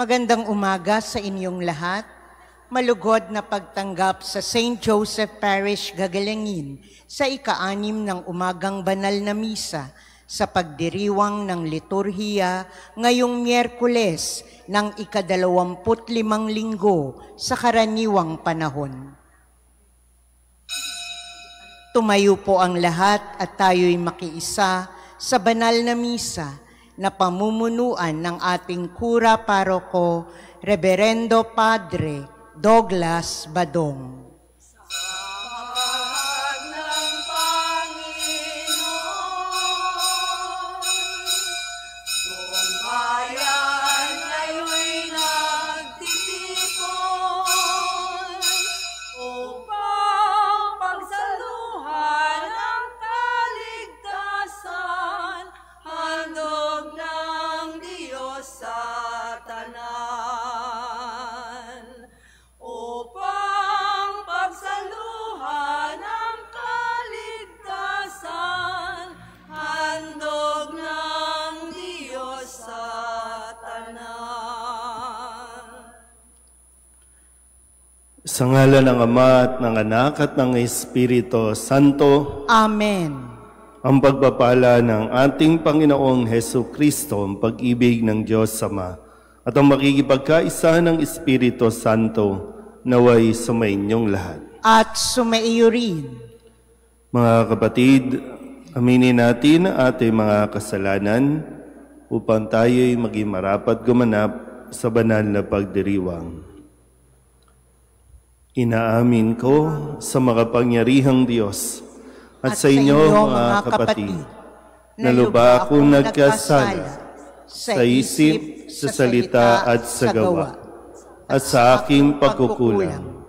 Magandang umaga sa inyong lahat. Malugod na pagtanggap sa St. Joseph Parish, Gagalangin sa ika-6 ng umagang banal na misa sa pagdiriwang ng liturhiya ngayong Miyerkules ng ika-25 linggo sa karaniwang panahon. Tumayo po ang lahat at tayo'y makiisa sa banal na misa na pamumunuan ng ating Kura Paroko, Reverendo Padre Douglas Badong. Sa ngalan ng Ama at ng Anak at ng Espiritu Santo. Amen. Ang pagpapala ng ating Panginoong Hesu Kristo, ang pag-ibig ng Diyos Ama, at ang makikipagkaisa ng Espiritu Santo naway sumainyong lahat. At sumaiyo rin. Mga kapatid, aminin natin ang ating mga kasalanan upang tayo'y maging marapat gumanap sa banal na pagdiriwang. Inaamin ko sa makapangyarihang Diyos at sa inyo mga kapatid, na lubha akong nagkasala sa isip, sa salita at sa gawa, at sa aking pagkukulang.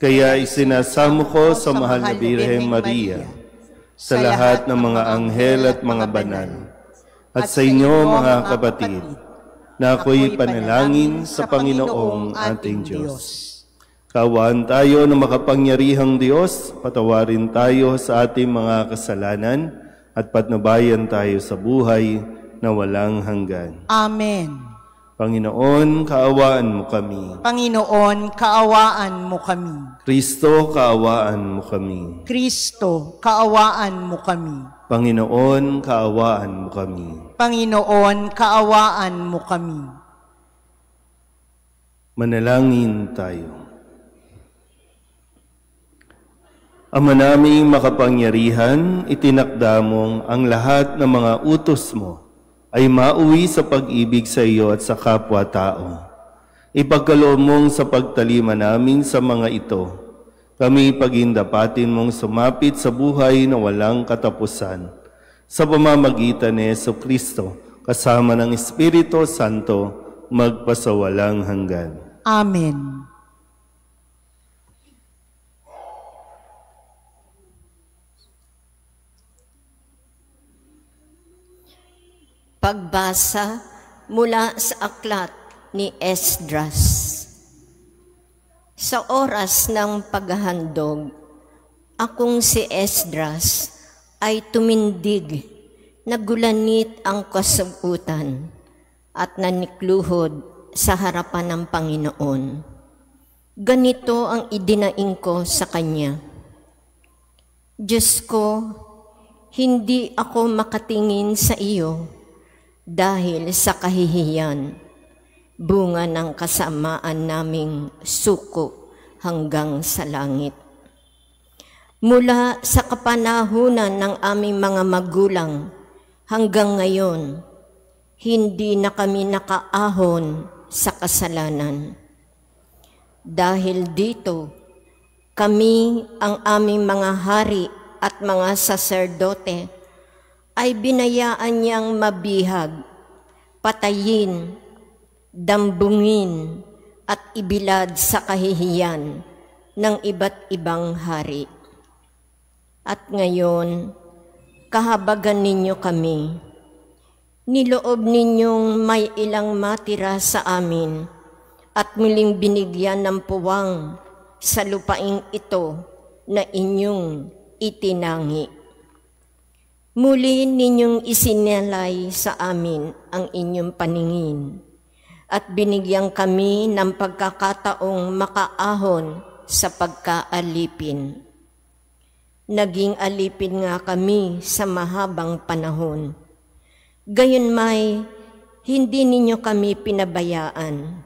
Kaya isinasamo ko sa mahal na Birheng Maria, sa lahat ng mga anghel at mga banal, at sa inyo mga kapatid, na ako'y panalangin sa Panginoong ating Diyos. Kaawaan tayo ng makapangyarihang Diyos, patawarin tayo sa ating mga kasalanan at patnubayan tayo sa buhay na walang hanggan. Amen. Panginoon, kaawaan mo kami. Panginoon, kaawaan mo kami. Kristo, kaawaan mo kami. Kristo, kaawaan mo kami. Panginoon, kaawaan mo kami. Panginoon, kaawaan mo kami. Manalangin tayo. Ama naming makapangyarihan, itinakda mong ang lahat ng mga utos mo ay mauwi sa pag-ibig sa iyo at sa kapwa-tao. Ipagkaloob mong sa pagtalima namin sa mga ito, kami pagindapatin mong sumapit sa buhay na walang katapusan, sa pamamagitan ni Hesu Kristo, kasama ng Espiritu Santo, magpasawalang hanggan. Amen. Pagbasa mula sa aklat ni Esdras. Sa oras ng paghahandog, akong si Esdras ay tumindig, nagulanit ang kasabutan at nanikluhod sa harapan ng Panginoon. Ganito ang idinaing ko sa kanya. Diyos ko, hindi ako makatingin sa iyo dahil sa kahihiyan, bunga ng kasamaan naming suko hanggang sa langit. Mula sa kapanahunan ng aming mga magulang hanggang ngayon, hindi na kami nakaahon sa kasalanan. Dahil dito, kami ang aming mga hari at mga saserdote ay binayaan niyang mabihag, patayin, dambungin, at ibilad sa kahihiyan ng iba't ibang hari. At ngayon, kahabagan ninyo kami. Niloob ninyong may ilang matira sa amin at muling binigyan ng puwang sa lupaing ito na inyong itinangi. Muli ninyong isinalay sa amin ang inyong paningin at binigyan kami ng pagkakataong makaahon sa pagkaalipin. Naging alipin nga kami sa mahabang panahon. Gayunmay, hindi ninyo kami pinabayaan.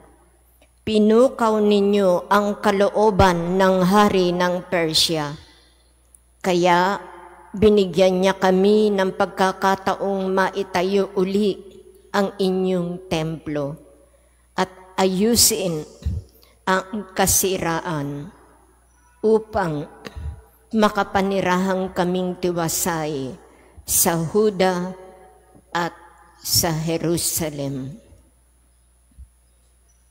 Pinukaw ninyo ang kalooban ng hari ng Persia. Kaya binigyan niya kami ng pagkakataong maitayo uli ang inyong templo at ayusin ang kasiraan upang makapanirahang kaming tiwasay sa Huda at sa Jerusalem.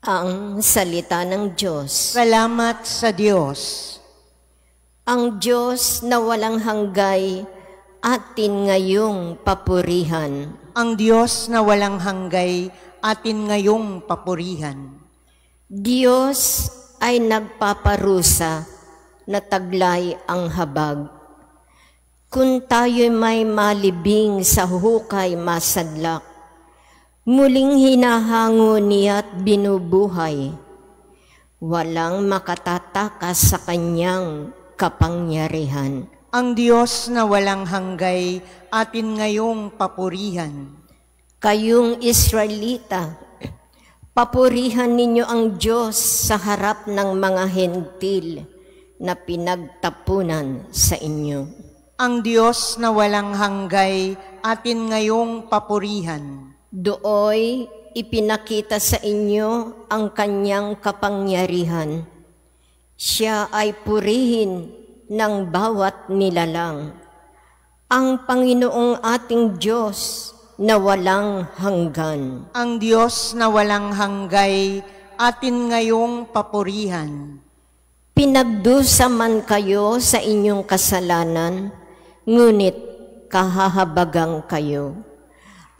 Ang salita ng Diyos. Salamat sa Diyos. Ang Diyos na walang hanggay atin ngayong papurihan. Ang Diyos na walang hanggay atin ngayong papurihan. Diyos ay nagpaparusa na taglay ang habag. Kung tayo'y may malibing sa hukay masadlak, muling hinahango niya't binubuhay. Walang makatatakas sa kanyang kapangyarihan. Ang Diyos na walang hanggay atin ngayong papurihan. Kayong Israelita, papurihan ninyo ang Diyos sa harap ng mga hentil na pinagtapunan sa inyo. Ang Diyos na walang hanggay atin ngayong papurihan. Dooy ipinakita sa inyo ang kanyang kapangyarihan. Siya ay purihin ng bawat nilalang. Ang Panginoong ating Diyos na walang hanggan. Ang Diyos na walang hanggay atin ngayong papurihan. Pinagdusa man kayo sa inyong kasalanan, ngunit kahahabagang kayo.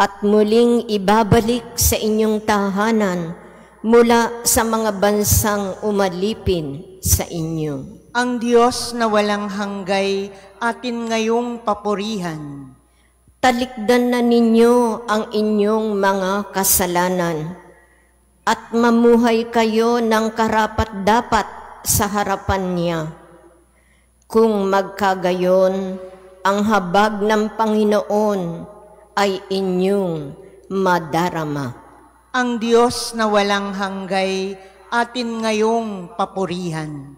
At muling ibabalik sa inyong tahanan mula sa mga bansang umalipin sa inyo. Ang Diyos na walang hanggay atin ngayong papurihan. Talikdan na ninyo ang inyong mga kasalanan at mamuhay kayo ng karapat-dapat sa harapan niya. Kung magkagayon, ang habag ng Panginoon ay inyong madarama. Ang Diyos na walang hanggay atin ngayong papurihan.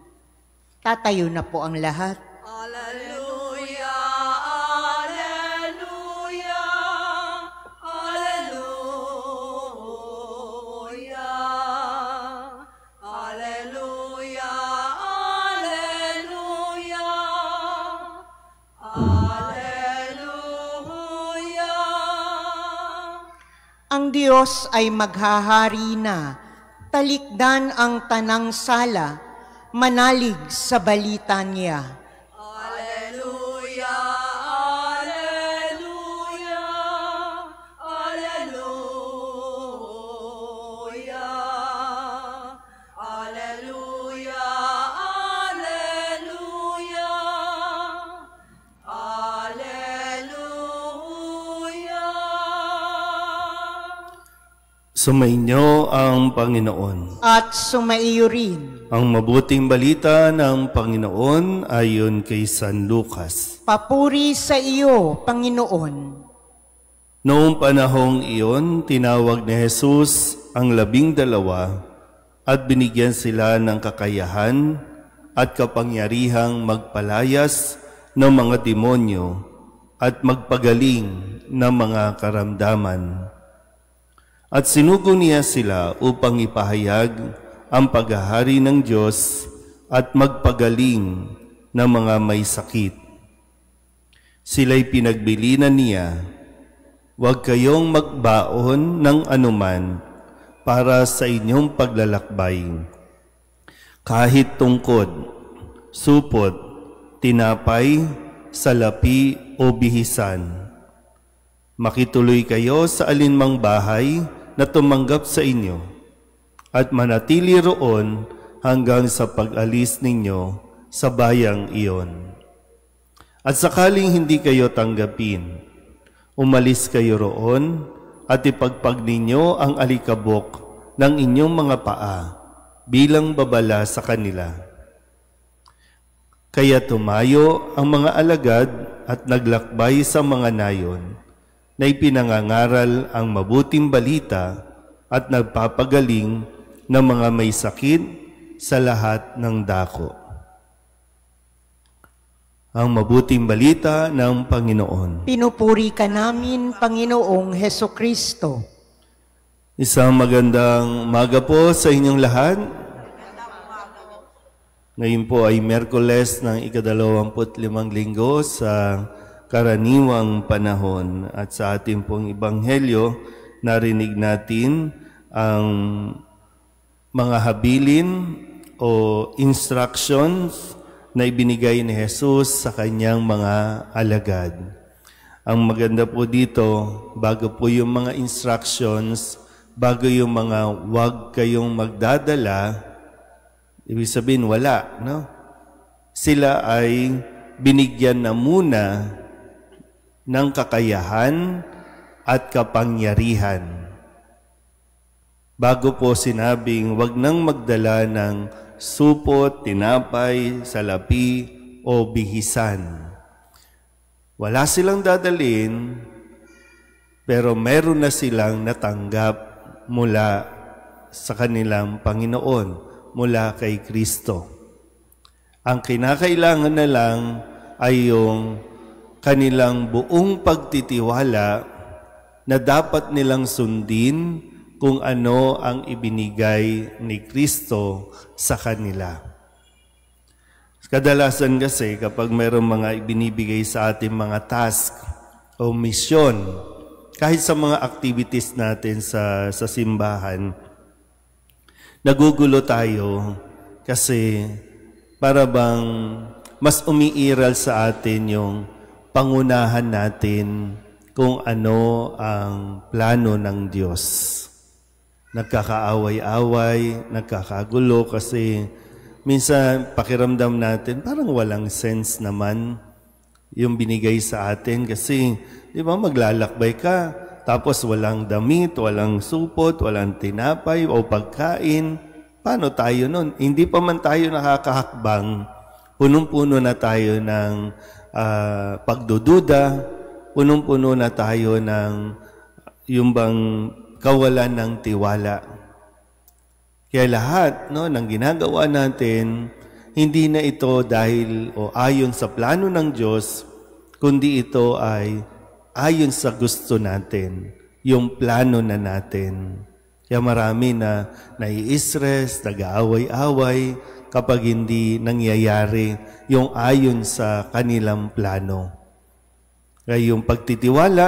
Tatayo na po ang lahat. Alleluia, alleluia, alleluia, alleluia, alleluia, alleluia. Ang Diyos ay maghahari na, talikdan ang tanang sala, manalig sa balita niya. Alleluia, alleluia, alleluia, alleluia, alleluia, alleluia. Sumainyo ang Panginoon. At sumaiyo rin. Ang mabuting balita ng Panginoon ayon kay San Lucas. Papuri sa iyo, Panginoon. Noong panahong iyon, tinawag ni Jesus ang 12 at binigyan sila ng kakayahan at kapangyarihang magpalayas ng mga demonyo at magpagaling ng mga karamdaman. At sinugo niya sila upang ipahayag ang paghahari ng Diyos at magpagaling ng mga may sakit. Sila'y pinagbilinan niya, huwag kayong magbaon ng anuman para sa inyong paglalakbay. Kahit tungkod, supot, tinapay, salapi o bihisan. Makituloy kayo sa alinmang bahay na tumanggap sa inyo at manatili roon hanggang sa pag-alis ninyo sa bayang iyon. At sakaling hindi kayo tanggapin, umalis kayo roon at ipagpag ninyo ang alikabok ng inyong mga paa bilang babala sa kanila. Kaya tumayo ang mga alagad at naglakbay sa mga nayon na ipinangangaral ang mabuting balita at nagpapagaling ng mga may sakit sa lahat ng dako. Ang mabuting balita ng Panginoon. Pinupuri ka namin, Panginoong Hesukristo. Isang magandang umaga po sa inyong lahat. Ngayon po ay Miyerkules ng ika-25 linggo sa karaniwang panahon. At sa ating pong Ebanghelyo, narinig natin ang mga habilin o instructions na ibinigay ni Jesus sa kanyang mga alagad. Ang maganda po dito, bago po yung mga instructions, bago yung mga wag kayong magdadala, ibig sabihin wala, no? Sila ay binigyan na muna ng kakayahan at kapangyarihan. Bago po sinabing wag nang magdala ng supot, tinapay, salapi o bihisan. Wala silang dadalhin, pero meron na silang natanggap mula sa kanilang Panginoon, mula kay Kristo. Ang kinakailangan na lang ay yung kanilang buong pagtitiwala na dapat nilang sundin kung ano ang ibinigay ni Kristo sa kanila. Kadalasan kasi kapag mayroong mga ibinibigay sa ating mga task o misyon, kahit sa mga activities natin sa simbahan, nagugulo tayo kasi para bang mas umiiral sa atin yung pangunahan natin kung ano ang plano ng Diyos. Nagkakaaway-away, nagkakagulo kasi minsan pakiramdam natin parang walang sense naman yung binigay sa atin kasi di ba maglalakbay ka tapos walang damit, walang supot, walang tinapay o pagkain. Paano tayo nun? Hindi pa man tayo nakakahakbang. Punong-puno na tayo ng pagdududa. Punong-puno na tayo ng yung bang kawalan ng tiwala. Kaya lahat ng ginagawa natin, hindi na ito dahil o ayon sa plano ng Diyos, kundi ito ay ayon sa gusto natin, yung plano na natin. Kaya marami na nai-stress, nag-aaway-away kapag hindi nangyayari yung ayon sa kanilang plano. Kaya yung pagtitiwala,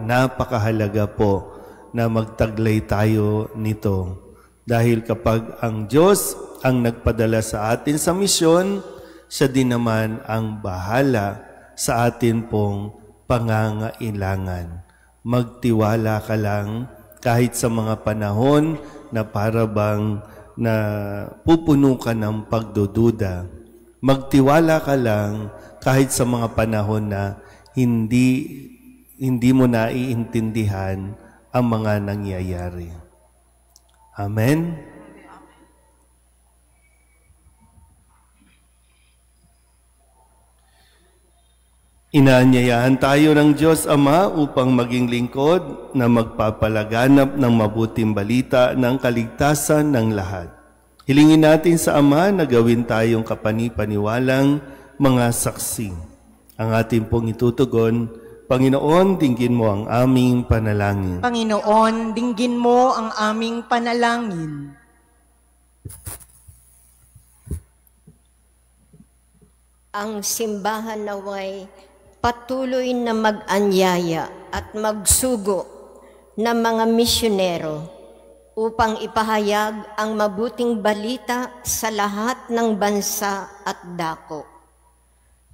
napakahalaga po na magtaglay tayo nito. Dahil kapag ang Diyos ang nagpadala sa atin sa misyon, siya din naman ang bahala sa atin pong pangangailangan. Magtiwala ka lang kahit sa mga panahon na para bang na pupuno ka ng pagdududa. Magtiwala ka lang kahit sa mga panahon na hindi mo naiintindihan ang mga nangyayari. Amen? Inaanyayahan tayo ng Diyos Ama upang maging lingkod na magpapalaganap ng mabuting balita ng kaligtasan ng lahat. Hilingin natin sa Ama na gawin tayong kapanipaniwalang mga saksi. Ang ating pong itutugon, Panginoon, dinggin mo ang aming panalangin. Panginoon, dinggin mo ang aming panalangin. Ang simbahan naway patuloy na mag-anyaya at magsugo ng mga misyonero upang ipahayag ang mabuting balita sa lahat ng bansa at dako.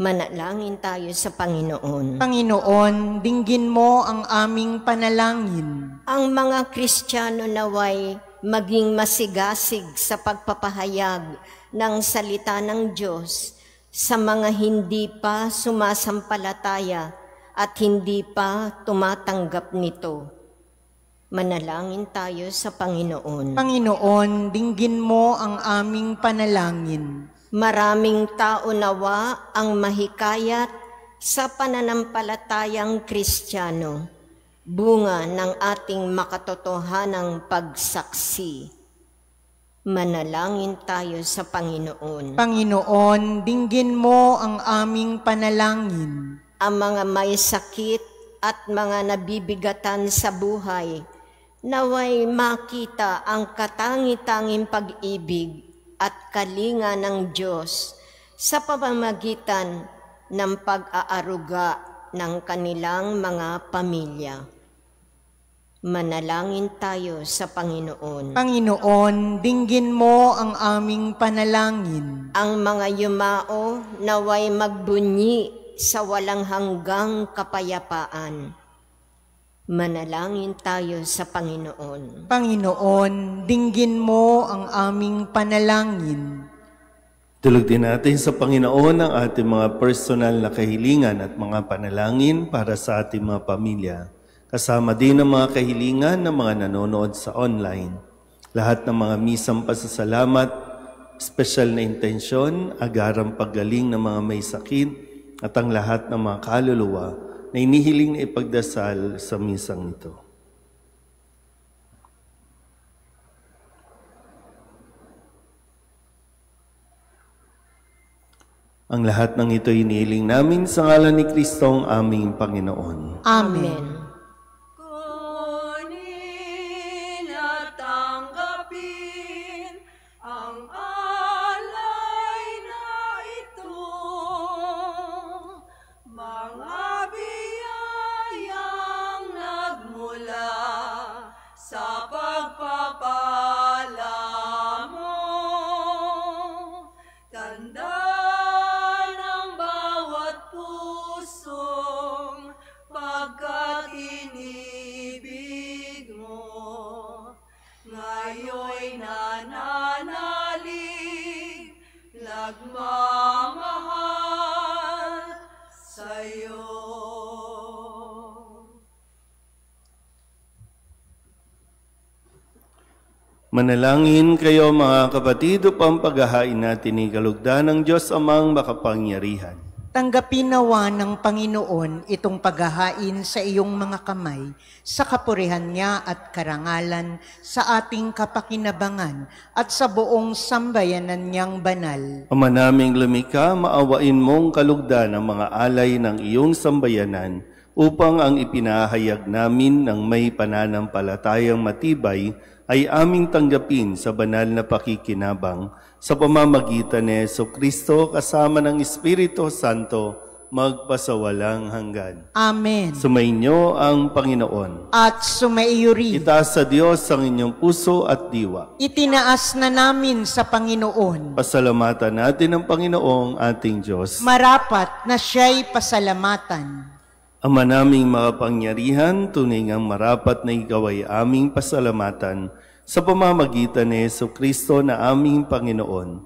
Manalangin tayo sa Panginoon. Panginoon, dinggin mo ang aming panalangin. Ang mga Kristiyano naway maging masigasig sa pagpapahayag ng salita ng Diyos sa mga hindi pa sumasampalataya at hindi pa tumatanggap nito. Manalangin tayo sa Panginoon. Panginoon, dinggin mo ang aming panalangin. Maraming tao nawa ang mahikayat sa pananampalatayang Kristiyano, bunga ng ating makatotohanang pagsaksi. Manalangin tayo sa Panginoon. Panginoon, dinggin mo ang aming panalangin. Ang mga may sakit at mga nabibigatan sa buhay, naway makita ang katangi-tanging pag-ibig at kalinga ng Diyos sa pamamagitan ng pag-aaruga ng kanilang mga pamilya. Manalangin tayo sa Panginoon. Panginoon, dinggin mo ang aming panalangin. Ang mga yumao naway magbunyi sa walang hanggang kapayapaan. Manalangin tayo sa Panginoon. Panginoon, dinggin mo ang aming panalangin. Tulog din natin sa Panginoon ang ating mga personal na kahilingan at mga panalangin para sa ating mga pamilya. Kasama din ang mga kahilingan ng mga nanonood sa online. Lahat ng mga misang pasasalamat, espesyal na intensyon, agarang paggaling ng mga may sakit, at ang lahat ng mga kaluluwa na inihiling na ipagdasal sa misang ito. Ang lahat ng ito inihiling namin sa ngalan ni Kristong aming Panginoon. Amen. Kunin at tanggapin ang alay na ito, mga biyayang nagmula sa pagpapala mo. Tanda ng bawat pusong pagkat inibig mo, ngayon'y nananalig, nagmamahal sa'yo. Manalangin kayo mga kapatid upang paghahain natin ni kalugdan ng Diyos amang makapangyarihan. Tanggapin nawa ng Panginoon itong paghahain sa iyong mga kamay, sa kapurihan niya at karangalan, sa ating kapakinabangan at sa buong sambayanan niyang banal. Ama naming lumikha, maawain mong kalugdan ang mga alay ng iyong sambayanan upang ang ipinahayag namin ng may pananampalatayang matibay ay aming tanggapin sa banal na pakikinabang sa pamamagitan ni Jesucristo kasama ng Espiritu Santo magpasawalang hanggan. Amen. Sumainyo ang Panginoon. At sumaiyo rin. Itaas sa Diyos ang inyong puso at diwa. Itinaas na namin sa Panginoon. Pasalamatan natin ang Panginoong ating Diyos. Marapat na siya'y pasalamatan. Ama naming makapangyarihan, tunay ngang marapat na ikaw ay aming pasalamatan sa pamamagitan ni Jesucristo na aming Panginoon.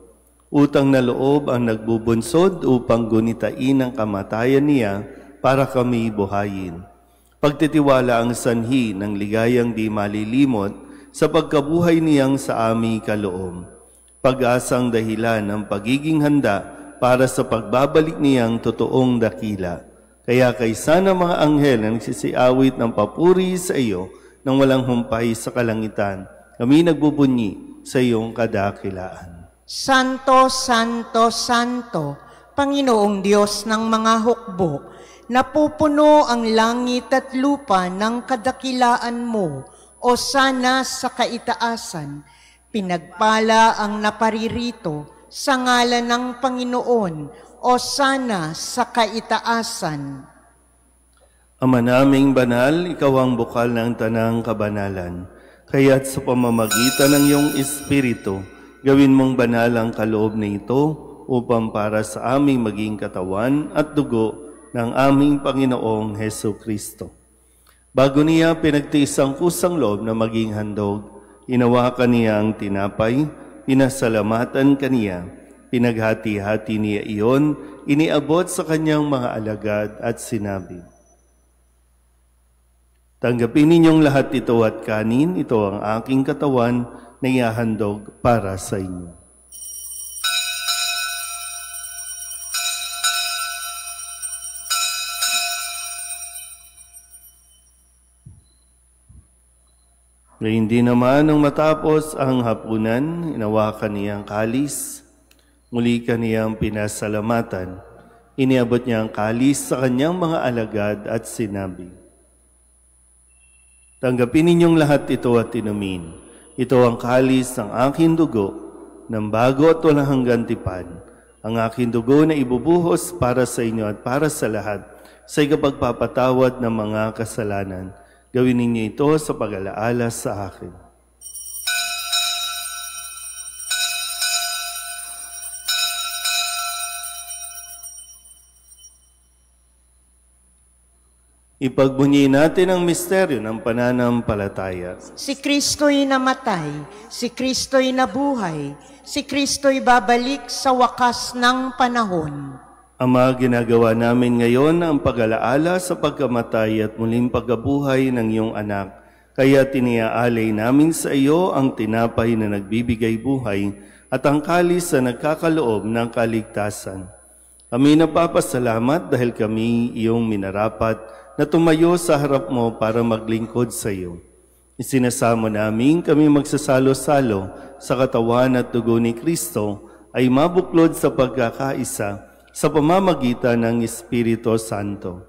Utang na loob ang nagbubunsod upang gunitain ang kamatayan niya para kami buhayin. Pagtitiwala ang sanhi ng ligayang di malilimot sa pagkabuhay niyang sa aming kaloob. Pag-asang dahilan ng pagiging handa para sa pagbabalik niyang totoong dakila. Kaya kaysa ng mga anghel na nagsisiawit ng papuri sa iyo nang walang humpay sa kalangitan, kami nagbubunyi sa iyong kadakilaan. Santo, Santo, Santo, Panginoong Diyos ng mga hukbo, napupuno ang langit at lupa ng kadakilaan mo, o sana sa kaitaasan, pinagpala ang naparirito sa ngalan ng Panginoon, o sana sa kaitaasan. Ama naming banal, ikaw ang bukal ng tanang kabanalan. Kaya't sa pamamagitan ng iyong Espiritu, gawin mong banal ang kaloob na ito upang para sa aming maging katawan at dugo ng aming Panginoong Jesucristo. Bago niya pinagtiis ang kusang loob na maging handog, inawakan niya ang tinapay, pinasalamatan kaniya, pinaghati-hati niya iyon, iniabot sa kanyang mga alagad at sinabi, Tanggapin ninyong lahat ito at kanin, ito ang aking katawan na ihahandog para sa inyo. Gayun din naman nang matapos ang hapunan, inawakan niya ang kalis, muli kaniyang pinasalamatan. Iniabot niya ang kalis sa kanyang mga alagad at sinabi, tanggapin ninyong lahat ito at inumin. Ito ang kalis ng aking dugo, ng bago at walang hanggang tipan. Ang aking dugo na ibubuhos para sa inyo at para sa lahat, sa ikapagpapatawad ng mga kasalanan. Gawin ninyo ito sa pag-alaala sa akin. Ipagbunyi natin ang misteryo ng pananampalataya. Si Kristo'y namatay, si Kristo'y nabuhay, si Kristo'y babalik sa wakas ng panahon. Ama, ginagawa namin ngayon ang pag-alaala sa pagkamatay at muling pagkabuhay ng iyong anak. Kaya tiniaalay namin sa iyo ang tinapay na nagbibigay buhay at ang kalis na nagkakaloob ng kaligtasan. Kami napapasalamat dahil kami iyong minarapat na tumayo sa harap mo para maglingkod sa iyo. Isinasamo namin kami magsasalo-salo sa katawan at dugo ni Kristo ay mabuklod sa pagkakaisa sa pamamagitan ng Espiritu Santo.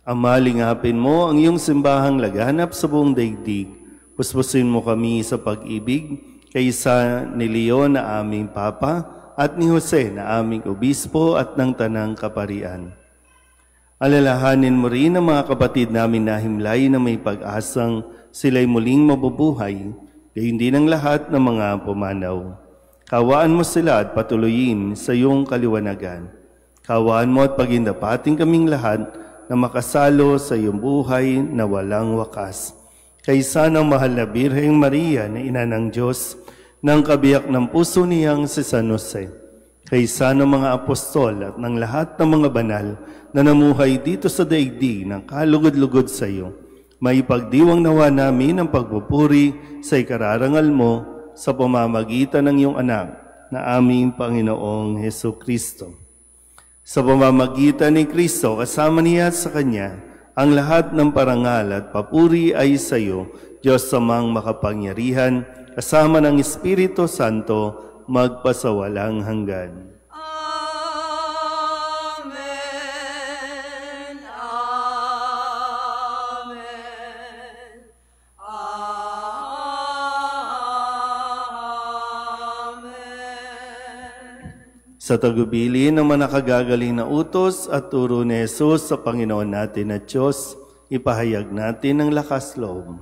Ama, lingapin mo ang iyong simbahang laganap sa buong daigdig. Puspusin mo kami sa pag-ibig kaysa ni Leon na aming Papa at ni Jose na aming Obispo at ng Tanang Kaparian. Alalahanin mo rin ang mga kapatid namin na himlay na may pag-asang sila'y muling mabubuhay, gayon din ang lahat ng mga pumanaw. Kawaan mo sila at patuloyin sa iyong kaliwanagan. Kawaan mo at pagindapating kaming lahat na makasalo sa iyong buhay na walang wakas. Kaysa ng mahal na Birheng Maria na ina ng Diyos, ng kabiyak ng puso niyang si San Jose, kaysa ng mga apostol at ng lahat ng mga banal na namuhay dito sa daigdig ng kalugod-lugod sa iyo, maipagdiwang nawa namin ang pagpupuri sa ikararangal mo sa pamamagitan ng iyong anak na aming Panginoong Hesukristo. Sa pamamagitan ni Kristo, kasama niya at sa Kanya, ang lahat ng parangal at papuri ay sa iyo, Diyos Amang makapangyarihan, kasama ng Espiritu Santo, magpasawalang hanggan. Amen. Amen. Amen. Sa tagubilin ng manakagagaling na utos at turo ni Jesus sa Panginoon natin at Diyos, ipahayag natin ang lakas loob.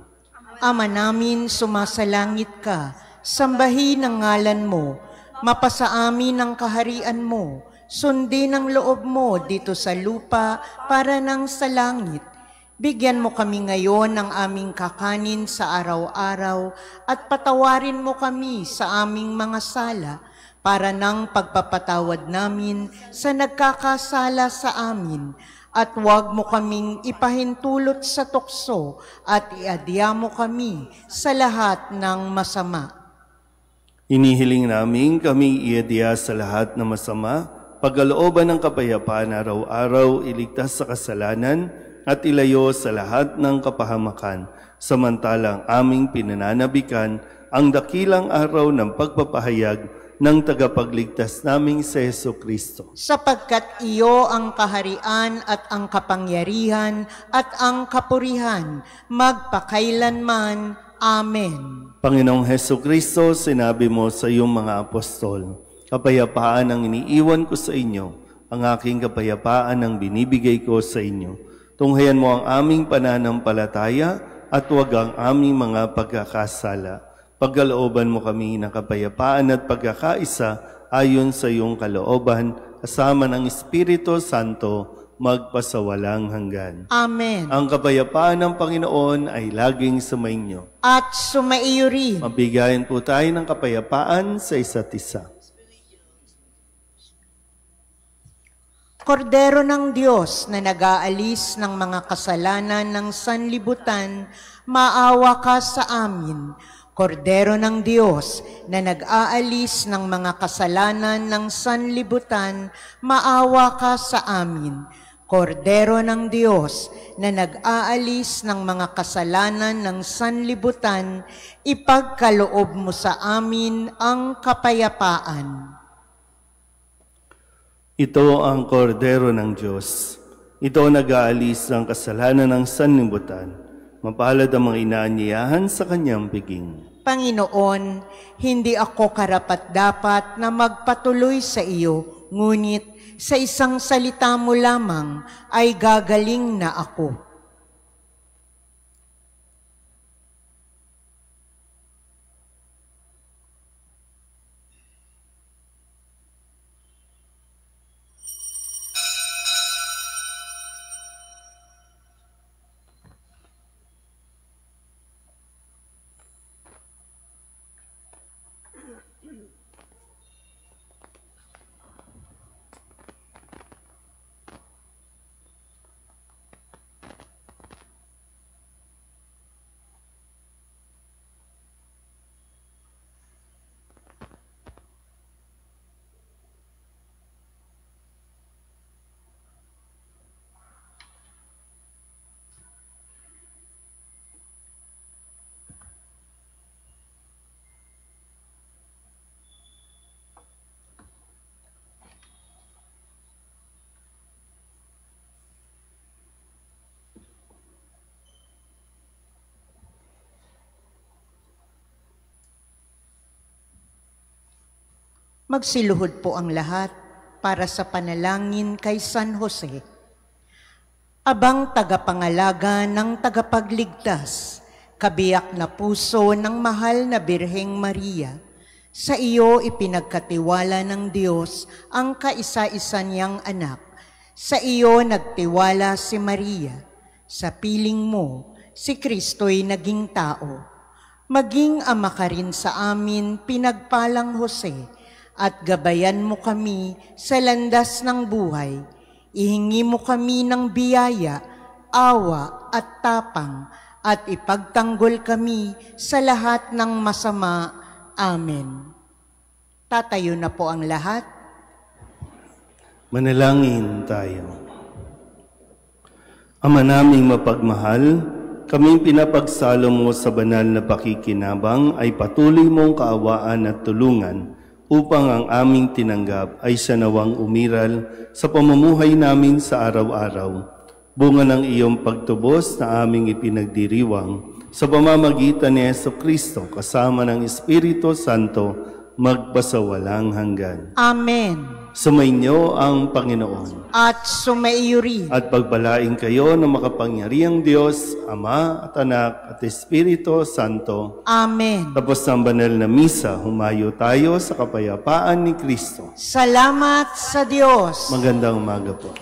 Ama namin, sumasalangit ka, sambahin ang ngalan mo, mapasa amin ang kaharian mo, sundin ang loob mo dito sa lupa para nang sa langit. Bigyan mo kami ngayon ng aming kakanin sa araw-araw at patawarin mo kami sa aming mga sala para nang pagpapatawad namin sa nagkakasala sa amin. At huwag mo kaming ipahintulot sa tukso at iadya mo kami sa lahat ng masama. Inihiling namin kami iadya sa lahat ng masama, pagkalooban ng kapayapaan araw-araw, iligtas sa kasalanan at ilayo sa lahat ng kapahamakan, samantalang aming pinananabikan ang dakilang araw ng pagpapahayag ng tagapagligtas naming si Jesucristo. Sapagkat iyo ang kaharian at ang kapangyarihan at ang kapurihan, magpakailanman. Amen. Panginoong Jesucristo, sinabi mo sa iyong mga apostol, kapayapaan ang iniiwan ko sa inyo, ang aking kapayapaan ang binibigay ko sa inyo. Tunghayan mo ang aming pananampalataya at huwag ang aming mga pagkakasala. Pagkalooban mo kami ng kapayapaan at pagkakaisa ayon sa iyong kalooban, kasama ng Espiritu Santo, magpasawalang hanggan. Amen. Ang kapayapaan ng Panginoon ay laging sumainyo. At sumaiyo rin. Mabigayan po tayo ng kapayapaan sa isa't isa. Kordero ng Diyos na nag-aalis ng mga kasalanan ng sanlibutan, maawa ka sa amin. Kordero ng Diyos na nag-aalis ng mga kasalanan ng sanlibutan, maawa ka sa amin. Kordero ng Diyos na nag-aalis ng mga kasalanan ng sanlibutan, ipagkaloob mo sa amin ang kapayapaan. Ito ang kordero ng Diyos. Ito nag-aalis ng kasalanan ng sanlibutan. Mapalad ang mga inaanyayahan sa kanyang piging. Panginoon, hindi ako karapat-dapat na magpatuloy sa iyo, ngunit sa isang salita mo lamang ay gagaling na ako. Magsiluhod po ang lahat para sa panalangin kay San Jose. Abang tagapangalaga ng tagapagligtas, kabiyak na puso ng mahal na Birheng Maria, sa iyo ipinagkatiwala ng Diyos ang kaisa-isa niyang anak. Sa iyo nagtiwala si Maria. Sa piling mo, si Kristo'y naging tao. Maging ama ka rin sa amin, pinagpalang Jose, at gabayan mo kami sa landas ng buhay. Ihingi mo kami ng biyaya, awa at tapang, at ipagtanggol kami sa lahat ng masama. Amen. Tatayo na po ang lahat. Manalangin tayo. Ama naming mapagmahal, kaming pinapagsalo mo sa banal na pakikinabang ay patuloy mong kaawaan at tulungan upang ang aming tinanggap ay siya nawang umiral sa pamumuhay namin sa araw-araw, bunga ng iyong pagtubos na aming ipinagdiriwang sa pamamagitan ni Jesucristo kasama ng Espiritu Santo magpasawalang hanggan. Amen. Sumainyo ang Panginoon. At sumaiyo rin. At pagpalain kayo ng makapangyarihang Diyos, Ama at Anak at Espiritu Santo. Amen. Tapos ng banal na misa, humayo tayo sa kapayapaan ni Kristo. Salamat sa Diyos. Magandang umaga po.